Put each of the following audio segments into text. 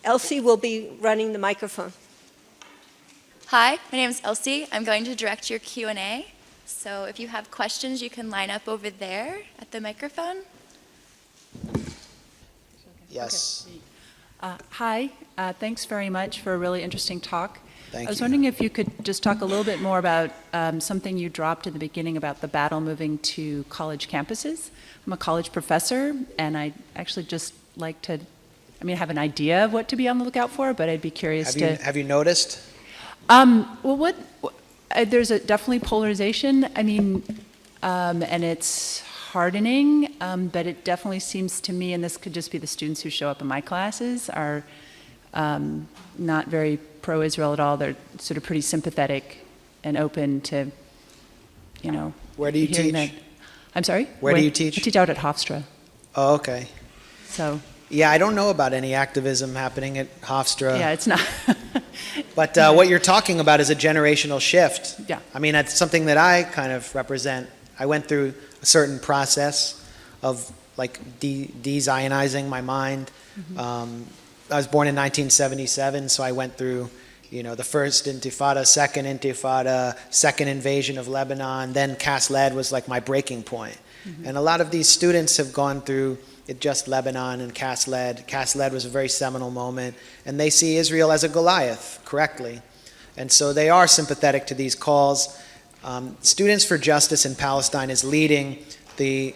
Elsie will be running the microphone. Hi, my name is Elsie. I'm going to direct your Q&A. So if you have questions, you can line up over there at the microphone. Yes. Okay. Hi, thanks very much for a really interesting talk. Thank you. I was wondering if you could just talk a little bit more about something you dropped at the beginning about the battle moving to college campuses. I'm a college professor, and I'd actually just like to, I have an idea of what to be on the lookout for, but I'd be curious Have you noticed? Well, there's definitely polarization, and it's hardening, but it definitely seems to me, and this could just be the students who show up in my classes, are not very pro-Israel at all. They're sort of pretty sympathetic and open to, Where do you teach? that. I'm sorry? Where do you teach? I teach out at Hofstra. Oh, okay. So. Yeah, I don't know about any activism happening at Hofstra. Yeah, it's not. But what you're talking about is a generational shift. Yeah. That's something that I kind of represent. I went through a certain process of de-Zionizing my mind. Mm-hmm. I was born in 1977, so I went through, the first Intifada, second invasion of Lebanon, then Cast Lead was like my breaking point. Mm-hmm. And a lot of these students have gone through just Lebanon and Cast Lead. Cast Lead was a very seminal moment, and they see Israel as a Goliath, correctly. And so they are sympathetic to these calls. Students for Justice in Palestine is leading the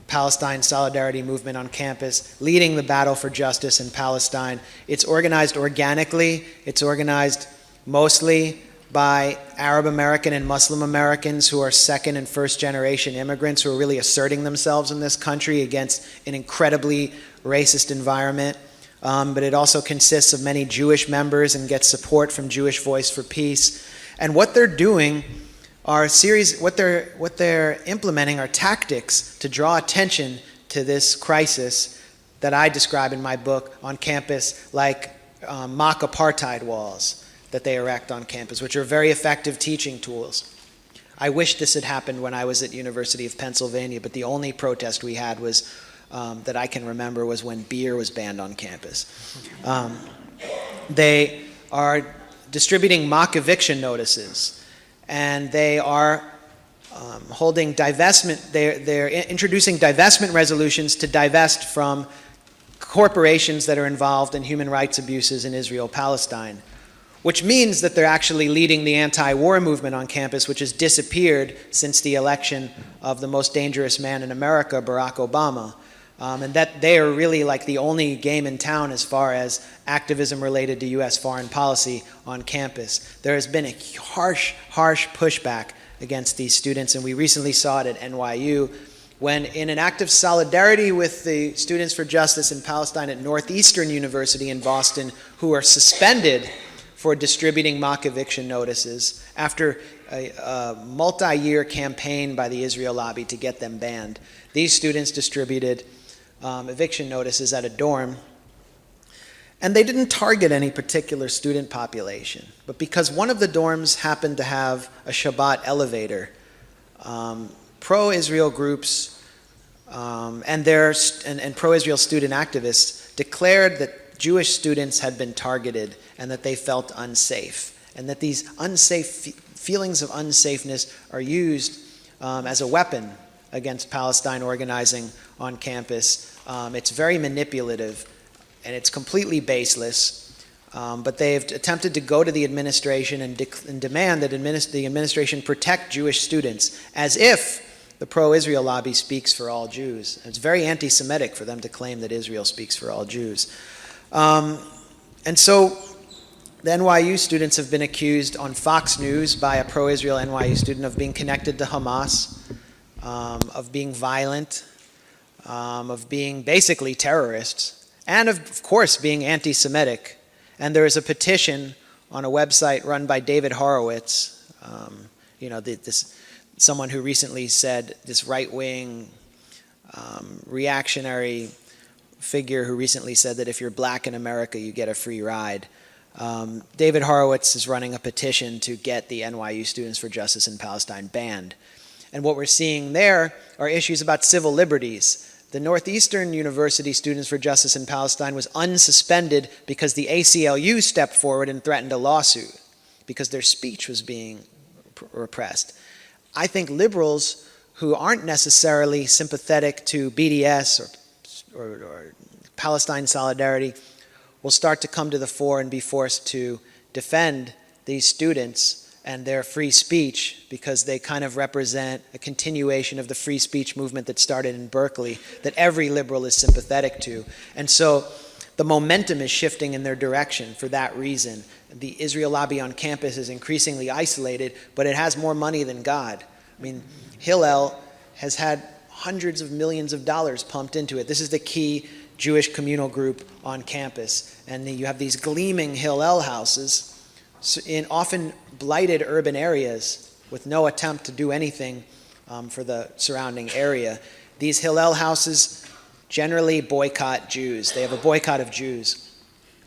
Palestine Solidarity Movement on campus, leading the battle for justice in Palestine. It's organized organically. It's organized mostly by Arab American and Muslim Americans who are second and first generation immigrants who are really asserting themselves in this country against an incredibly racist environment. But it also consists of many Jewish members and gets support from Jewish Voice for Peace. And what they're doing are what they're implementing are tactics to draw attention to this crisis that I describe in my book on campus, like mock apartheid walls that they erect on campus, which are very effective teaching tools. I wish this had happened when I was at University of Pennsylvania, but the only protest we had was that I can remember was when beer was banned on campus. They are distributing mock eviction notices, and they are holding divestment. They're introducing divestment resolutions to divest from corporations that are involved in human rights abuses in Israel-Palestine, which means that they're actually leading the anti-war movement on campus, which has disappeared since the election of the most dangerous man in America, Barack Obama. And that they are really like the only game in town as far as activism related to U.S. foreign policy on campus. There has been a harsh pushback against these students, and we recently saw it at NYU when, in an act of solidarity with the Students for Justice in Palestine at Northeastern University in Boston, who are suspended for distributing mock eviction notices after a multi-year campaign by the Israel lobby to get them banned. These students distributed eviction notices at a dorm, and they didn't target any particular student population, but because one of the dorms happened to have a Shabbat elevator, pro-Israel groups and pro-Israel student activists declared that Jewish students had been targeted and that they felt unsafe, and that these feelings of unsafeness are used as a weapon against Palestine organizing on campus. It's very manipulative, and it's completely baseless, but they've attempted to go to the administration and demand that the administration protect Jewish students, as if the pro-Israel lobby speaks for all Jews. It's very anti-Semitic for them to claim that Israel speaks for all Jews. And so the NYU students have been accused on Fox News by a pro-Israel NYU student of being connected to Hamas, of being violent, of being basically terrorists, and of course being anti-Semitic. And there is a petition on a website run by David Horowitz, someone who recently said, this right-wing reactionary figure who recently said that if you're black in America, you get a free ride. David Horowitz is running a petition to get the NYU Students for Justice in Palestine banned. And what we're seeing there are issues about civil liberties, The Northeastern University Students for Justice in Palestine was unsuspended because the ACLU stepped forward and threatened a lawsuit because their speech was being repressed. I think liberals who aren't necessarily sympathetic to BDS or Palestine solidarity will start to come to the fore and be forced to defend these students and their free speech because they kind of represent a continuation of the free speech movement that started in Berkeley that every liberal is sympathetic to. And so the momentum is shifting in their direction for that reason. The Israel lobby on campus is increasingly isolated, but it has more money than God. I mean, Hillel has had hundreds of millions of dollars pumped into it. This is the key Jewish communal group on campus. And you have these gleaming Hillel houses in often blighted urban areas with no attempt to do anything for the surrounding area. These Hillel houses generally boycott Jews. They have a boycott of Jews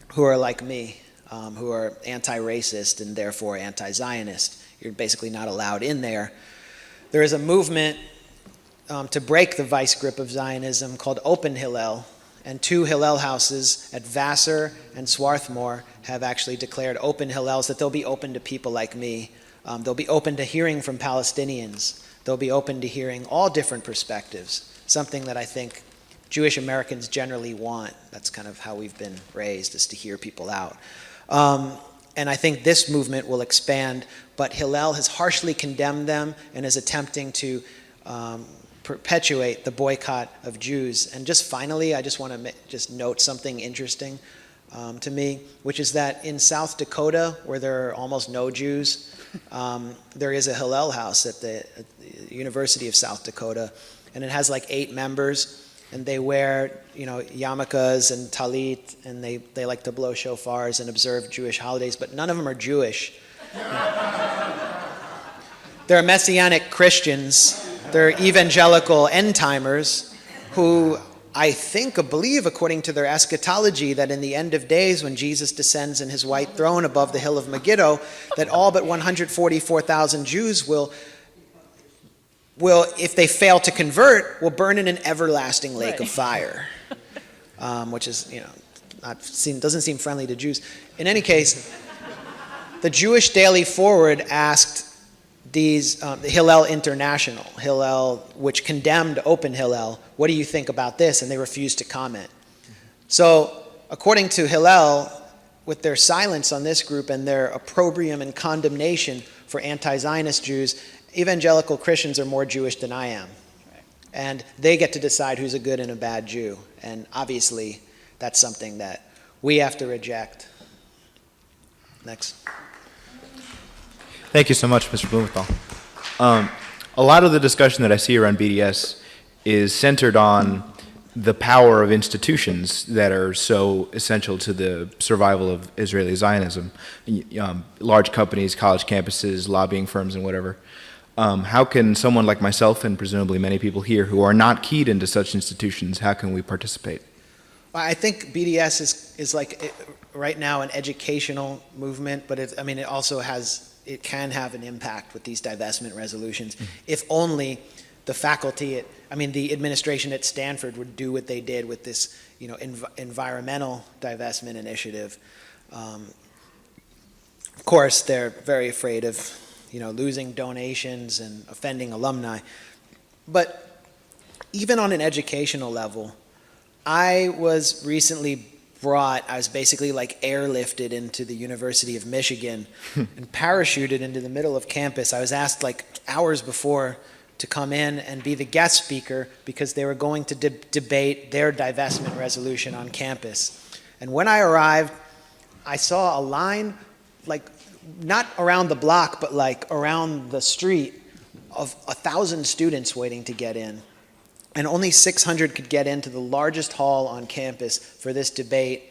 who are like me, who are anti-racist and therefore anti-Zionist. You're basically not allowed in there. There is a movement to break the vice grip of Zionism called Open Hillel, and 2 Hillel houses at Vassar and Swarthmore have actually declared open Hillels that they'll be open to people like me. They'll be open to hearing from Palestinians. They'll be open to hearing all different perspectives, something that I think Jewish Americans generally want. That's kind of how we've been raised, is to hear people out. And I think this movement will expand, but Hillel has harshly condemned them and is attempting to perpetuate the boycott of Jews. And just finally, I just want to just note something interesting to me, which is that in South Dakota, where there are almost no Jews, there is a Hillel house at the University of South Dakota, and it has like 8 members, and they wear, yarmulkes and talit, and they like to blow shofars and observe Jewish holidays, but none of them are Jewish. They're Messianic Christians. They're evangelical end-timers who I believe, according to their eschatology, that in the end of days, when Jesus descends in his white throne above the hill of Megiddo, that all but 144,000 Jews will, if they fail to convert, will burn in an everlasting lake of fire, which is, doesn't seem friendly to Jews. In any case, the Jewish Daily Forward asked the Hillel International, Hillel, which condemned Open Hillel, what do you think about this? And they refused to comment. So, according to Hillel, with their silence on this group and their opprobrium and condemnation for anti-Zionist Jews, evangelical Christians are more Jewish than I am. And they get to decide who's a good and a bad Jew. And obviously, that's something that we have to reject. Next. Thank you so much, Mr. Blumenthal. A lot of the discussion that I see around BDS is centered on the power of institutions that are so essential to the survival of Israeli Zionism. Large companies, college campuses, lobbying firms, and whatever. How can someone like myself, and presumably many people here who are not keyed into such institutions, how can we participate? I think BDS is like right now an educational movement, but it also it can have an impact with these divestment resolutions, if only the faculty the administration at Stanford would do what they did with this, environmental divestment initiative. Of course, they're very afraid of, losing donations and offending alumni. But even on an educational level, I was recently I was basically like airlifted into the University of Michigan and parachuted into the middle of campus. I was asked like hours before to come in and be the guest speaker because they were going to debate their divestment resolution on campus. And when I arrived, I saw a line, like not around the block, but like around the street of 1,000 students waiting to get in. And only 600 could get into the largest hall on campus for this debate.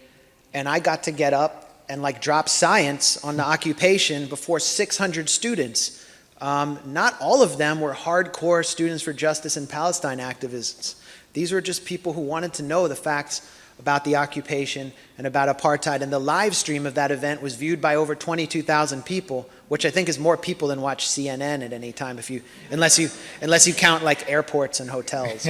And I got to get up and like drop science on the occupation before 600 students. Not all of them were hardcore Students for Justice in Palestine activists. These were just people who wanted to know the facts about the occupation and about apartheid. And the live stream of that event was viewed by over 22,000 people, which I think is more people than watch CNN at any time, unless you count like airports and hotels.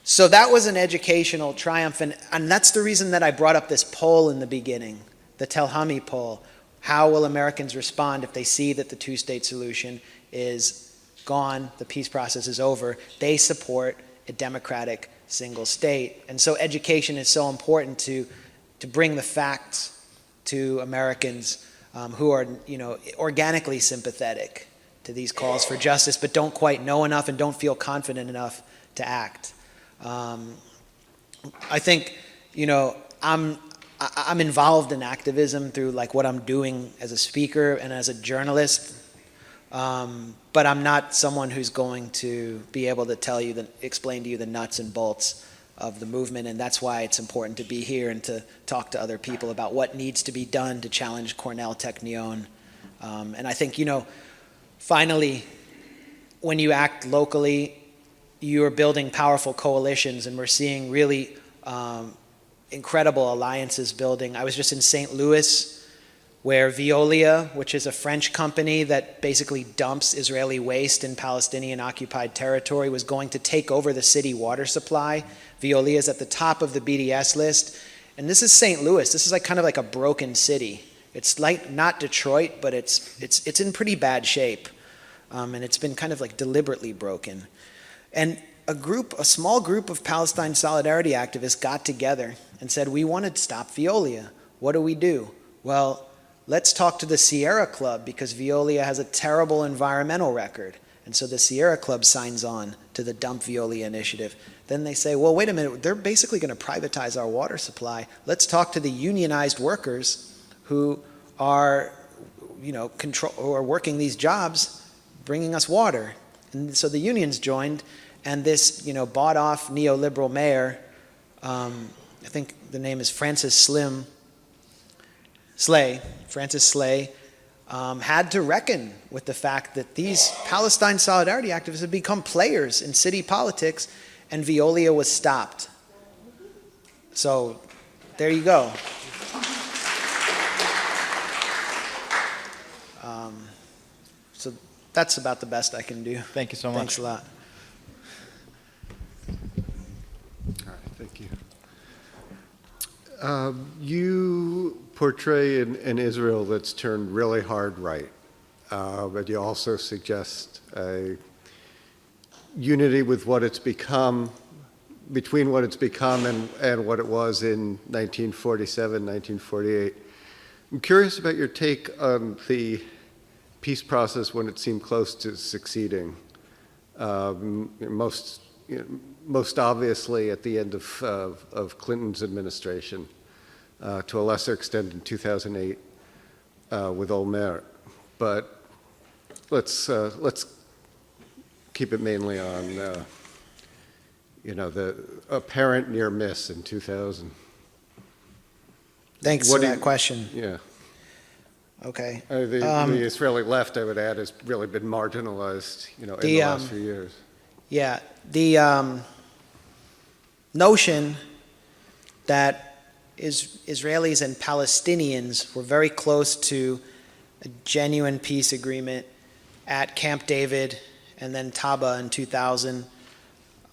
So that was an educational triumph, and that's the reason that I brought up this poll in the beginning, the Telhami poll. How will Americans respond if they see that the two-state solution is gone, the peace process is over? They support a democratic single state. And so education is so important to bring the facts to Americans who are, organically sympathetic to these calls for justice, but don't quite know enough and don't feel confident enough to act. I think, I'm involved in activism through like what I'm doing as a speaker and as a journalist, but I'm not someone who's going to be able to explain to you the nuts and bolts of the movement, and that's why it's important to be here and to talk to other people about what needs to be done to challenge Cornell Technion. And I think, finally, when you act locally, you're building powerful coalitions, and we're seeing really incredible alliances building. I was just in St. Louis, where Veolia, which is a French company that basically dumps Israeli waste in Palestinian-occupied territory, was going to take over the city water supply. Veolia is at the top of the BDS list. And this is St. Louis. This is kind of like a broken city. It's like not Detroit, but it's in pretty bad shape. And it's been kind of like deliberately broken. And a small group of Palestine solidarity activists got together and said, we want to stop Veolia. What do we do? Well, let's talk to the Sierra Club, because Veolia has a terrible environmental record. And so the Sierra Club signs on to the Dump Veolia initiative. Then they say, well, wait a minute, they're basically going to privatize our water supply. Let's talk to the unionized workers who are, who are working these jobs, bringing us water. And so the unions joined, and this, bought-off neoliberal mayor, I think the name is Francis Slay, had to reckon with the fact that these Palestine solidarity activists had become players in city politics, and Veolia was stopped. So there you go. So that's about the best I can do. Thank you so much. Thanks a lot. All right, thank you. You portray an Israel that's turned really hard right, but you also suggest a unity with what it's become, between what it's become and what it was in 1947, 1948. I'm curious about your take on the peace process when it seemed close to succeeding. Most obviously at the end of Clinton's administration, to a lesser extent in 2008 with Olmert. But let's keep it mainly on the apparent near miss in 2000. Thanks for that question. Yeah. Okay. The Israeli left, I would add, has really been marginalized, in the last few years. Yeah, the notion that Israelis and Palestinians were very close to a genuine peace agreement at Camp David and then Taba in 2000,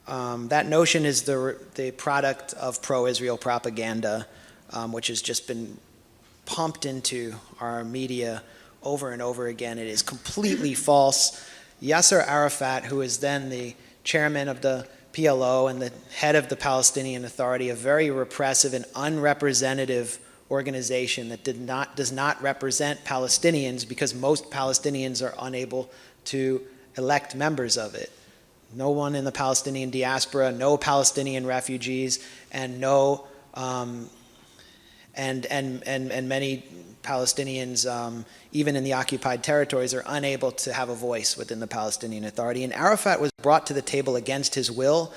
that notion is the product of pro-Israel propaganda, which has just been pumped into our media over and over again. It is completely false. Yasser Arafat, who is then the chairman of the PLO and the head of the Palestinian Authority, a very repressive and unrepresentative organization that does not represent Palestinians, because most Palestinians are unable to elect members of it. No one in the Palestinian diaspora, no Palestinian refugees, and no and many Palestinians, even in the occupied territories, are unable to have a voice within the Palestinian Authority. And Arafat was brought to the table against his will,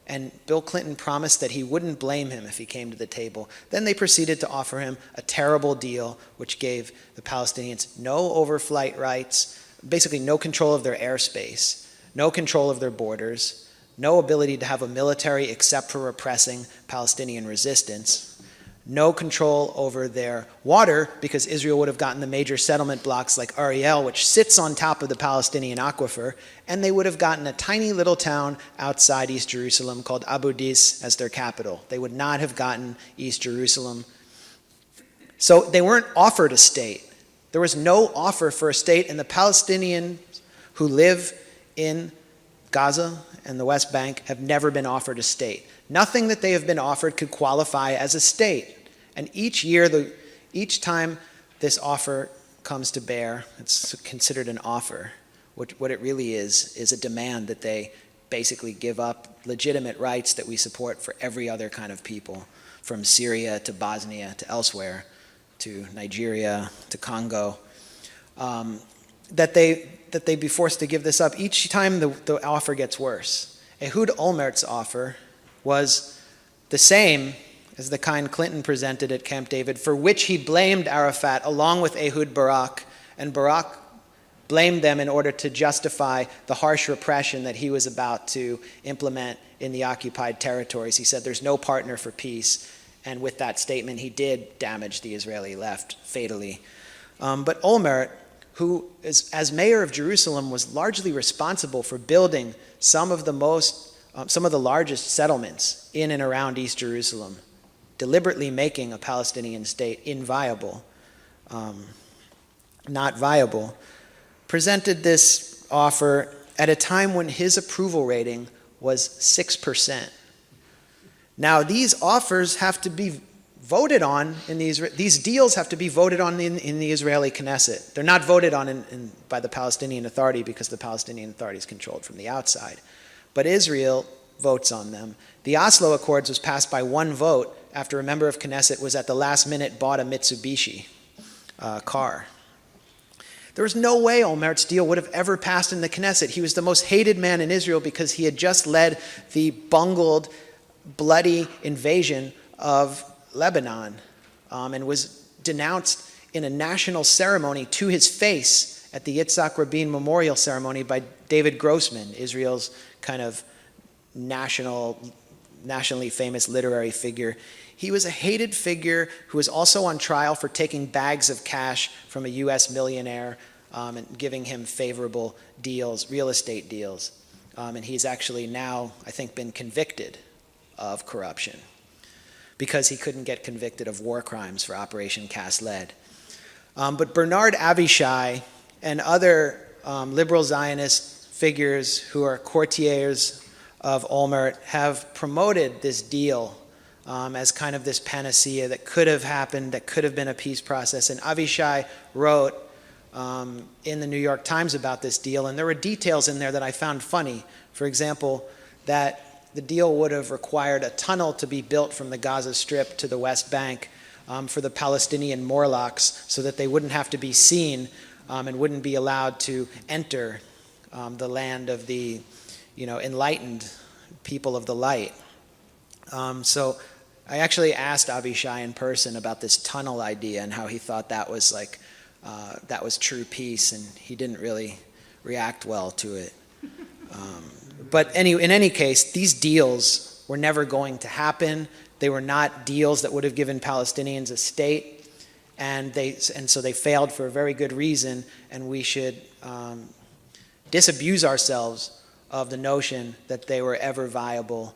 and Bill Clinton promised that he wouldn't blame him if he came to the table. Then they proceeded to offer him a terrible deal, which gave the Palestinians no overflight rights, basically no control of their airspace, no control of their borders, no ability to have a military except for repressing Palestinian resistance, no control over their water because Israel would have gotten the major settlement blocks like Ariel, which sits on top of the Palestinian aquifer, and they would have gotten a tiny little town outside East Jerusalem called Abu Dis as their capital. They would not have gotten East Jerusalem. So they weren't offered a state. There was no offer for a state, and the Palestinians who live in Gaza and the West Bank have never been offered a state. Nothing that they have been offered could qualify as a state. And each year, each time this offer comes to bear, it's considered an offer. What it really is a demand that they basically give up legitimate rights that we support for every other kind of people, from Syria to Bosnia to elsewhere, to Nigeria to Congo, that they be forced to give this up. Each time the offer gets worse. Ehud Olmert's offer was the same as the kind Clinton presented at Camp David, for which he blamed Arafat along with Ehud Barak, and Barak blamed them in order to justify the harsh repression that he was about to implement in the occupied territories. He said there's no partner for peace, and with that statement he did damage the Israeli left fatally. But Olmert, who is, as mayor of Jerusalem, was largely responsible for building some of the largest settlements in and around East Jerusalem, deliberately making a Palestinian state inviable, not viable, presented this offer at a time when his approval rating was 6%. Now, these offers have to be voted on in these deals have to be voted on in the Israeli Knesset. They're not voted on by the Palestinian Authority because the Palestinian Authority is controlled from the outside. But Israel votes on them. The Oslo Accords was passed by one vote after a member of Knesset was at the last minute bought a Mitsubishi car. There was no way Olmert's deal would have ever passed in the Knesset. He was the most hated man in Israel because he had just led the bungled, bloody invasion of Lebanon, and was denounced in a national ceremony to his face at the Yitzhak Rabin Memorial Ceremony by David Grossman, Israel's kind of nationally famous literary figure. He was a hated figure who was also on trial for taking bags of cash from a U.S. millionaire and giving him favorable deals, real estate deals. And he's actually now, I think, been convicted of corruption because he couldn't get convicted of war crimes for Operation Cast Lead. But Bernard Avishai and other liberal Zionist figures who are courtiers of Olmert have promoted this deal as kind of this panacea that could have happened, that could have been a peace process. And Avishai wrote in the New York Times about this deal, and there were details in there that I found funny. For example, that the deal would have required a tunnel to be built from the Gaza Strip to the West Bank for the Palestinian Morlocks so that they wouldn't have to be seen and wouldn't be allowed to enter the land of the enlightened people of the light. So I actually asked Avishai in person about this tunnel idea and how he thought that was that was true peace, and he didn't really react well to it. But in any case, these deals were never going to happen. They were not deals that would have given Palestinians a state, and so they failed for a very good reason, and we should disabuse ourselves of the notion that they were ever viable.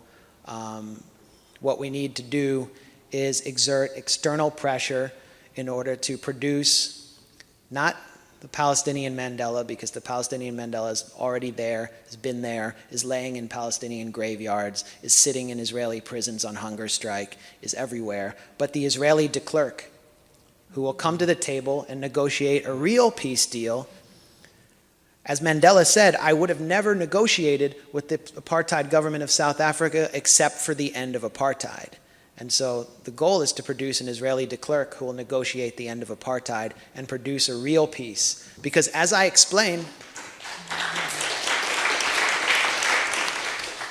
What we need to do is exert external pressure in order to produce not the Palestinian Mandela, because the Palestinian Mandela is already there, has been there, is laying in Palestinian graveyards, is sitting in Israeli prisons on hunger strike, is everywhere, but the Israeli de Klerk, who will come to the table and negotiate a real peace deal. As Mandela said, I would have never negotiated with the apartheid government of South Africa except for the end of apartheid. And so the goal is to produce an Israeli de Klerk who will negotiate the end of apartheid and produce a real peace. Because as I explained,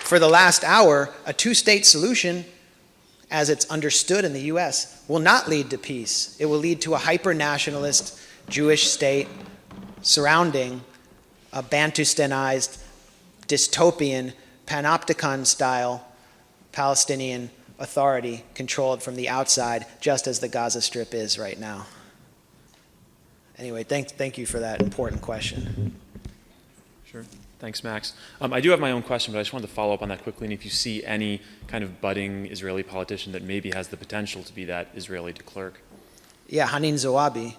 for the last hour, a two-state solution, as it's understood in the US, will not lead to peace. It will lead to a hyper-nationalist Jewish state surrounding a Bantustanized, dystopian, panopticon-style Palestinian authority controlled from the outside, just as the Gaza Strip is right now. Anyway, thank you for that important question. Sure. Thanks, Max. I do have my own question, but I just wanted to follow up on that quickly. And if you see any kind of budding Israeli politician that maybe has the potential to be that Israeli de Klerk. Yeah, Hanin Zoabi.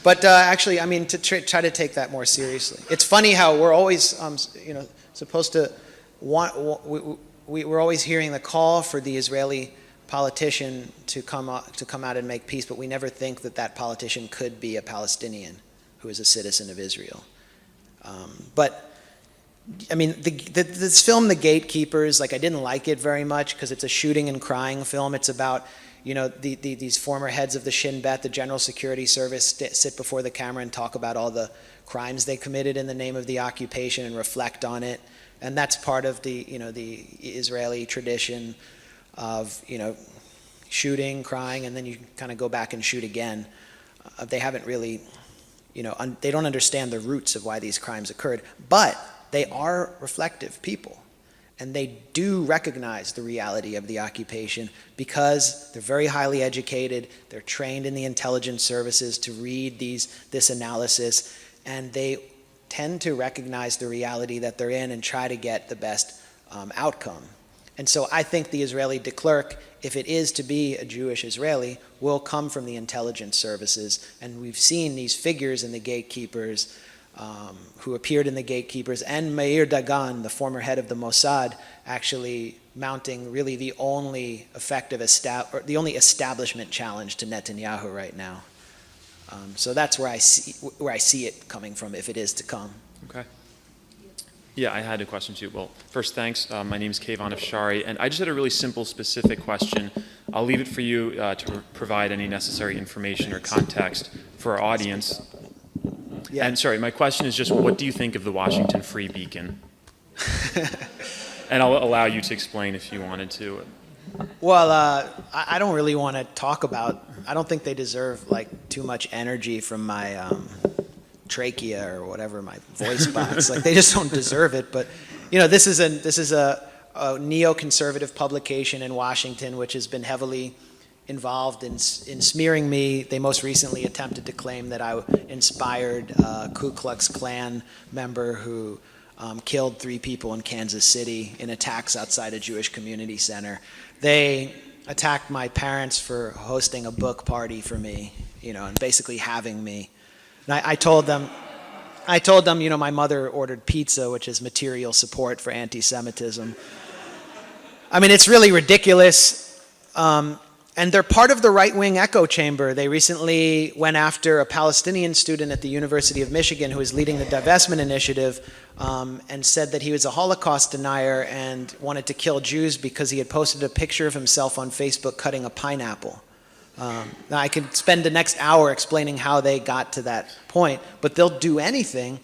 But actually, I mean, to try to take that more seriously. It's funny how we're always, supposed to we're always hearing the call for the Israeli politician to come out and make peace, but we never think that that politician could be a Palestinian who is a citizen of Israel. But I mean, this film, The Gatekeepers, like I didn't like it very much because it's a shooting and crying film. It's about, these former heads of the Shin Bet, the General Security Service, sit before the camera and talk about all the crimes they committed in the name of the occupation and reflect on it. And that's part of the Israeli tradition of, shooting, crying, and then you kind of go back and shoot again. They haven't really, they don't understand the roots of why these crimes occurred, but they are reflective people. And they do recognize the reality of the occupation because they're very highly educated, they're trained in the intelligence services to read this analysis, and they tend to recognize the reality that they're in and try to get the best outcome. And so I think the Israeli de Klerk, if it is to be a Jewish Israeli, will come from the intelligence services. And we've seen these figures in The Gatekeepers, who appeared in The Gatekeepers, and Meir Dagan, the former head of the Mossad, actually mounting really the only effective the only establishment challenge to Netanyahu right now. So that's where I see it coming from, if it is to come. Okay. Yeah, I had a question too. Well, first, thanks. My name is Kayvon Afshari, and I just had a really simple, specific question. I'll leave it for you to provide any necessary information or context for our audience. Yeah. And sorry, my question is just, what do you think of the Washington Free Beacon? And I'll allow you to explain if you wanted to. Well, I don't really want to talk about, I don't think they deserve too much energy from my trachea or whatever, my voice box. They just don't deserve it. But, this is a neoconservative publication in Washington which has been heavily involved in smearing me. They most recently attempted to claim that I inspired a Ku Klux Klan member who killed 3 people in Kansas City in attacks outside a Jewish community center. They attacked my parents for hosting a book party for me, and basically having me. And I told them, my mother ordered pizza, which is material support for anti-Semitism. I mean, it's really ridiculous. And they're part of the right-wing echo chamber. They recently went after a Palestinian student at the University of Michigan who is leading the divestment initiative and said that he was a Holocaust denier and wanted to kill Jews because he had posted a picture of himself on Facebook cutting a pineapple. Now, I could spend the next hour explaining how they got to that point, but they'll do anything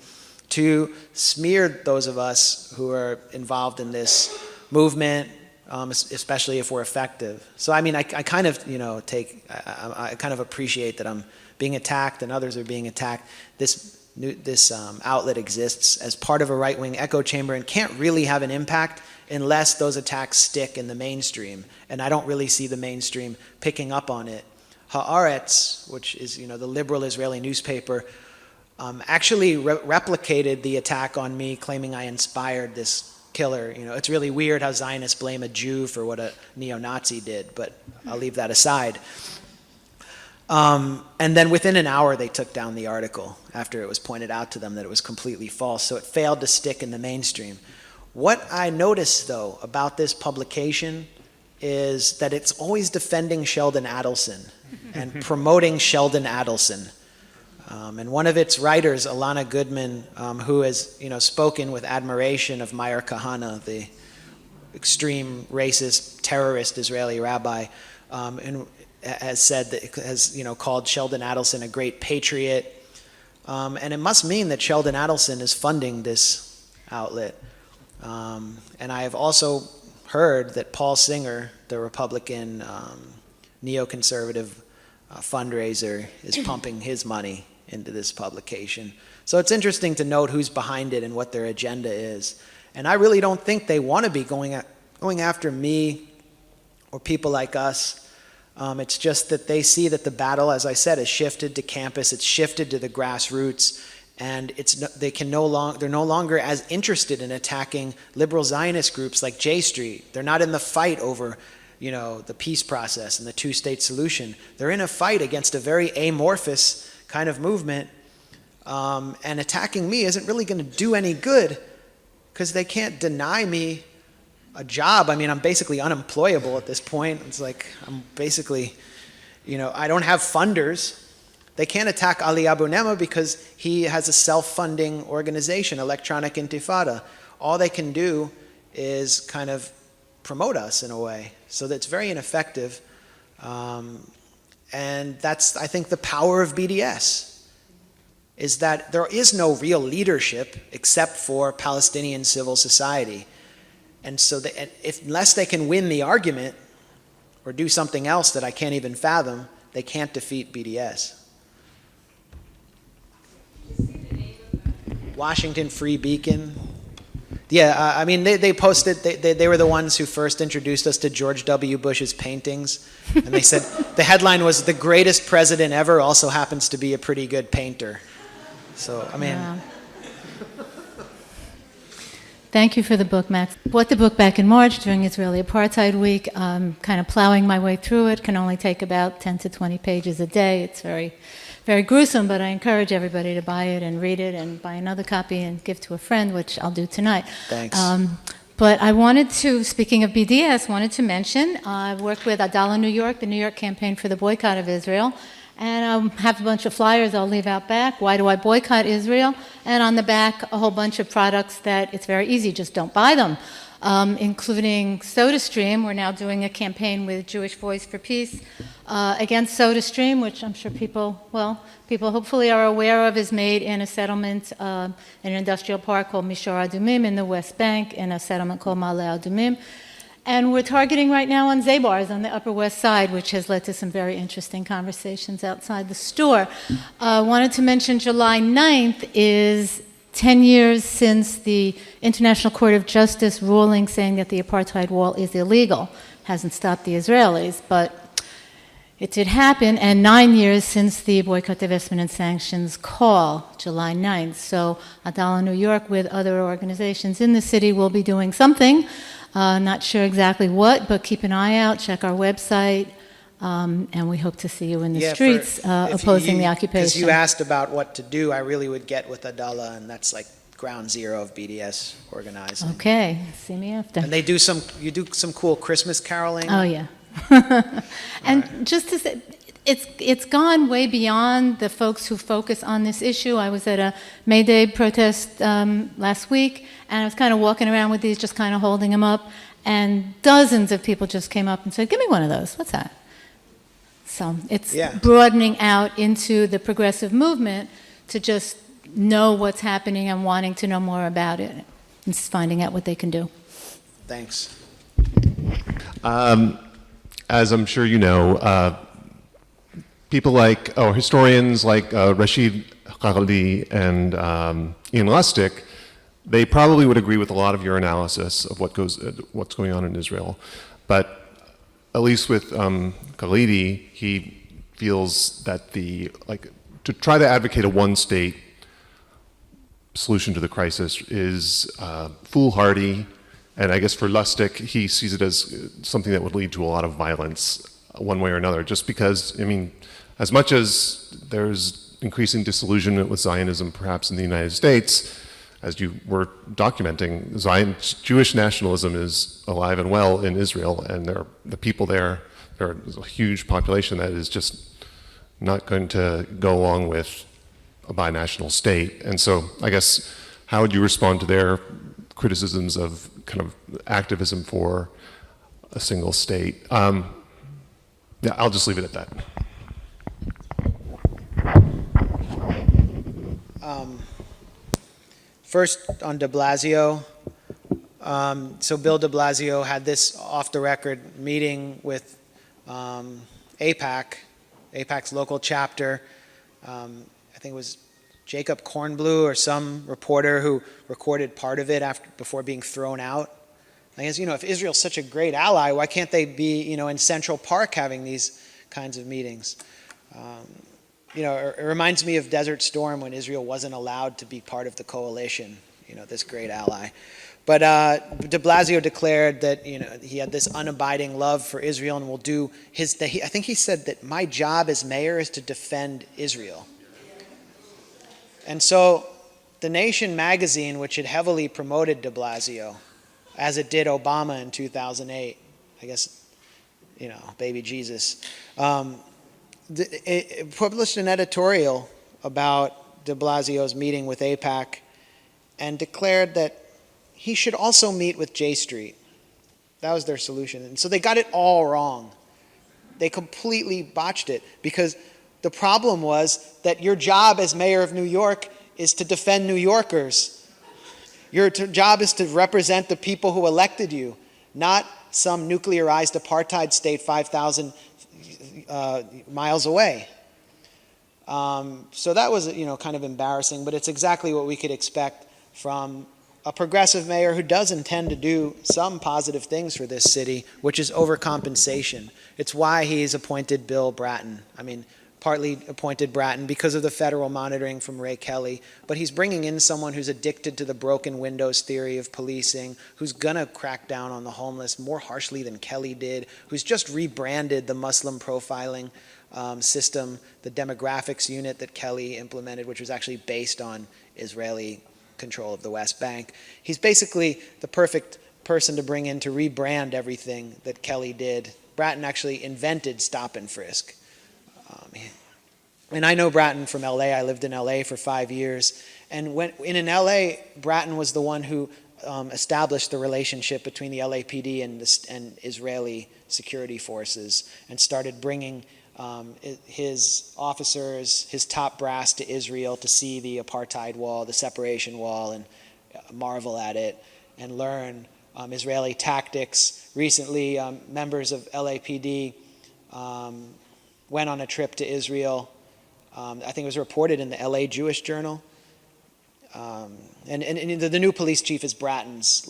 to smear those of us who are involved in this movement, especially if we're effective. So I mean, I kind of, I kind of appreciate that I'm being attacked and others are being attacked. This outlet exists as part of a right-wing echo chamber and can't really have an impact unless those attacks stick in the mainstream. And I don't really see the mainstream picking up on it. Haaretz, which is, the liberal Israeli newspaper, actually replicated the attack on me, claiming I inspired this killer. It's really weird how Zionists blame a Jew for what a neo-Nazi did, but I'll leave that aside. And then within an hour, they took down the article after it was pointed out to them that it was completely false, so it failed to stick in the mainstream. What I noticed, though, about this publication is that it's always defending Sheldon Adelson and promoting Sheldon Adelson. And one of its writers, Alana Goodman, who has spoken with admiration of Meir Kahane, the extreme racist terrorist Israeli rabbi, and has said that has called Sheldon Adelson a great patriot, and it must mean that Sheldon Adelson is funding this outlet. And I have also heard that Paul Singer, the Republican neoconservative fundraiser, is pumping his money into this publication. So it's interesting to note who's behind it and what their agenda is. And I really don't think they want to be going going after me or people like us. It's just that they see that the battle, as I said, has shifted to campus, it's shifted to the grassroots, and they're no longer as interested in attacking liberal Zionist groups like J Street. They're not in the fight over, the peace process and the two-state solution. They're in a fight against a very amorphous kind of movement, and attacking me isn't really going to do any good because they can't deny me a job. I mean, I'm basically unemployable at this point. It's like I'm basically, I don't have funders. They can't attack Ali Abu Nema because he has a self-funding organization, Electronic Intifada. All they can do is kind of promote us in a way. So that's very ineffective. And that's, I think, the power of BDS, is that there is no real leadership except for Palestinian civil society. And so unless they can win the argument or do something else that I can't even fathom, they can't defeat BDS. Washington Free Beacon. Yeah, I mean, they posted, they were the ones who first introduced us to George W. Bush's paintings. And they said, the headline was, "The greatest president ever also happens to be a pretty good painter." So, I mean... Wow. Thank you for the book, Max. Bought the book back in March during Israeli Apartheid Week. Kind of plowing my way through it. Can only take about 10 to 20 pages a day. It's very, very gruesome, but I encourage everybody to buy it and read it and buy another copy and give to a friend, which I'll do tonight. Thanks. But I wanted to, speaking of BDS, wanted to mention, I've worked with Adala New York, the New York campaign for the boycott of Israel. And I have a bunch of flyers I'll leave out back. Why do I boycott Israel? And on the back, a whole bunch of products that it's very easy, just don't buy them, including SodaStream. We're now doing a campaign with Jewish Voice for Peace against SodaStream, which I'm sure people hopefully are aware of, is made in a settlement, in an industrial park called Mishor Adumim in the West Bank, in a settlement called Ma'ale Adumim. And we're targeting right now on Zabar's on the Upper West Side, which has led to some very interesting conversations outside the store. Wanted to mention July 9th is 10 years since the International Court of Justice ruling saying that the apartheid wall is illegal. Hasn't stopped the Israelis, but it did happen, and 9 years since the boycott, divestment, and sanctions call, July 9th. So Adala New York, with other organizations in the city, will be doing something. Not sure exactly what, but keep an eye out, check our website, and we hope to see you in the streets opposing the occupation. Because you asked about what to do, I really would get with Adala, and that's like ground zero of BDS organizing. Okay, see me after. And you do some cool Christmas caroling. Oh, yeah. And right. Just to say, it's gone way beyond the folks who focus on this issue. I was at a May Day protest last week, and I was kind of walking around with these, just kind of holding them up, and dozens of people just came up and said, "Give me one of those. What's that?" So it's broadening out into the progressive movement to just know what's happening and wanting to know more about it and finding out what they can do. Thanks. As I'm sure you know, historians like Rashid Khalidi and Ian Lustig, they probably would agree with a lot of your analysis of what's going on in Israel. But at least with Khalidi, he feels that to try to advocate a one-state solution to the crisis is foolhardy. And I guess for Lustig, he sees it as something that would lead to a lot of violence one way or another, just because, I mean, as much as there's increasing disillusionment with Zionism perhaps in the United States, as you were documenting, Jewish nationalism is alive and well in Israel, and the people there's a huge population that is just not going to go along with a binational state. And so I guess, how would you respond to their criticisms of kind of activism for a single state? Yeah, I'll just leave it at that. First on de Blasio. So Bill de Blasio had this off-the-record meeting with APAC's local chapter. I think it was Jacob Kornblue or some reporter who recorded part of it before being thrown out. I guess, if Israel's such a great ally, why can't they be, in Central Park having these kinds of meetings? It reminds me of Desert Storm when Israel wasn't allowed to be part of the coalition, this great ally. But de Blasio declared that, he had this unabiding love for Israel and will do I think he said that my job as mayor is to defend Israel. And so The Nation magazine, which had heavily promoted de Blasio, as it did Obama in 2008, I guess, baby Jesus, it published an editorial about de Blasio's meeting with AIPAC and declared that he should also meet with J Street. That was their solution. And so they got it all wrong. They completely botched it because the problem was that your job as mayor of New York is to defend New Yorkers. Your job is to represent the people who elected you, not some nuclearized apartheid state 5,000 miles away. So that was, kind of embarrassing, but it's exactly what we could expect from a progressive mayor who does intend to do some positive things for this city, which is overcompensation. It's why he's appointed Bill Bratton. Partly appointed Bratton because of the federal monitoring from Ray Kelly, but he's bringing in someone who's addicted to the broken windows theory of policing, who's gonna crack down on the homeless more harshly than Kelly did, who's just rebranded the Muslim profiling system, the demographics unit that Kelly implemented, which was actually based on Israeli control of the West Bank. He's basically the perfect person to bring in to rebrand everything that Kelly did. Bratton actually invented stop and frisk. And I know Bratton from LA. I lived in LA for 5 years. And in LA, Bratton was the one who established the relationship between the LAPD and Israeli security forces and started bringing his officers, his top brass to Israel to see the apartheid wall, the separation wall, and marvel at it and learn Israeli tactics. Recently, members of LAPD went on a trip to Israel. I think it was reported in the LA Jewish Journal. And the new police chief is Bratton's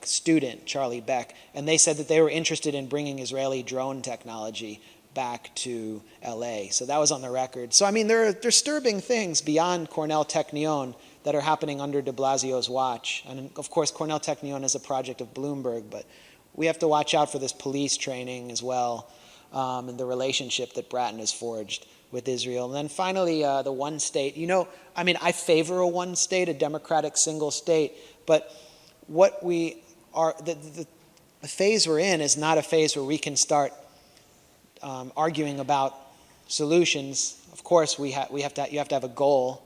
student, Charlie Beck. And they said that they were interested in bringing Israeli drone technology back to LA. So that was on the record. So there are disturbing things beyond Cornell Technion that are happening under de Blasio's watch. And of course, Cornell Technion is a project of Bloomberg, but we have to watch out for this police training as well, and the relationship that Bratton has forged with Israel. And then finally, the one state. I favor a one state, a democratic single state, but what we are, the phase we're in is not a phase where we can start arguing about solutions. Of course, you have to have a goal,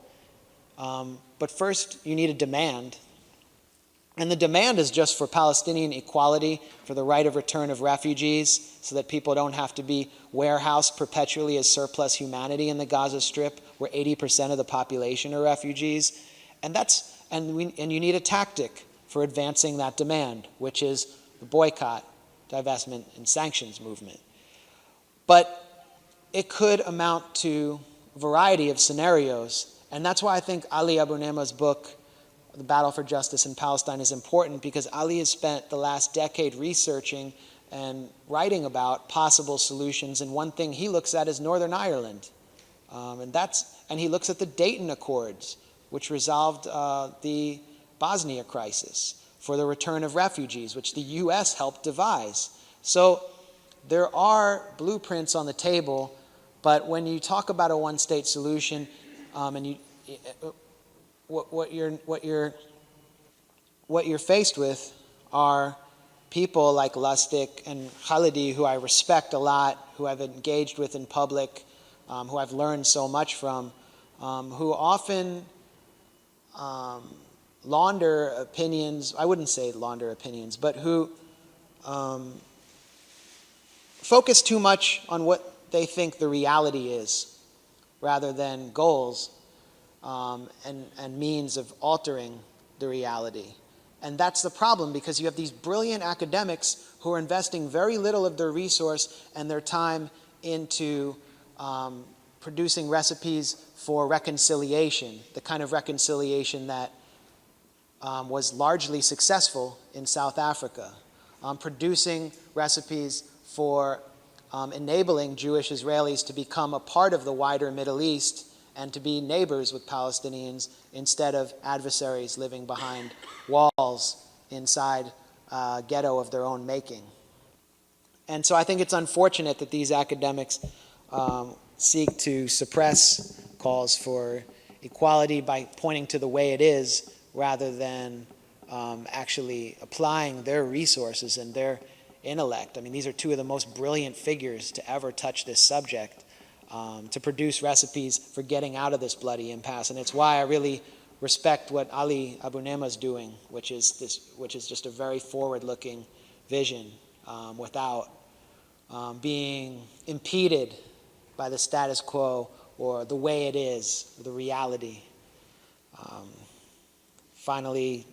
but first you need a demand. And the demand is just for Palestinian equality, for the right of return of refugees, so that people don't have to be warehoused perpetually as surplus humanity in the Gaza Strip, where 80% of the population are refugees. And you need a tactic for advancing that demand, which is the boycott, divestment, and sanctions movement. But it could amount to a variety of scenarios, and that's why I think Ali Abu Nema's book, The Battle for Justice in Palestine, is important, because Ali has spent the last decade researching and writing about possible solutions, and one thing he looks at is Northern Ireland. And he looks at the Dayton Accords, which resolved the Bosnia crisis for the return of refugees, which the U.S. helped devise. So there are blueprints on the table, but when you talk about a one-state solution, what you're faced with are people like Lustig and Khalidi, who I respect a lot, who I've engaged with in public, who I've learned so much from, who often launder opinions. I wouldn't say launder opinions, but who focus too much on what they think the reality is, rather than goals and means of altering the reality. And that's the problem, because you have these brilliant academics who are investing very little of their resource and their time into producing recipes for reconciliation, the kind of reconciliation that was largely successful in South Africa, producing recipes for enabling Jewish Israelis to become a part of the wider Middle East and to be neighbors with Palestinians instead of adversaries living behind walls inside a ghetto of their own making. And so I think it's unfortunate that these academics seek to suppress calls for equality by pointing to the way it is rather than actually applying their resources and their intellect. I mean, these are two of the most brilliant figures to ever touch this subject, to produce recipes for getting out of this bloody impasse. And it's why I really respect what Ali Abu Nema is doing, which is just a very forward-looking vision without being impeded by the status quo or the way it is, the reality. Finally,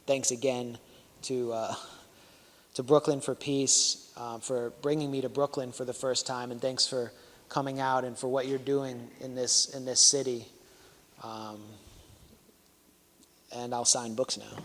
thanks again to Brooklyn for Peace, for bringing me to Brooklyn for the first time, and thanks for coming out and for what you're doing in this city. And I'll sign books now.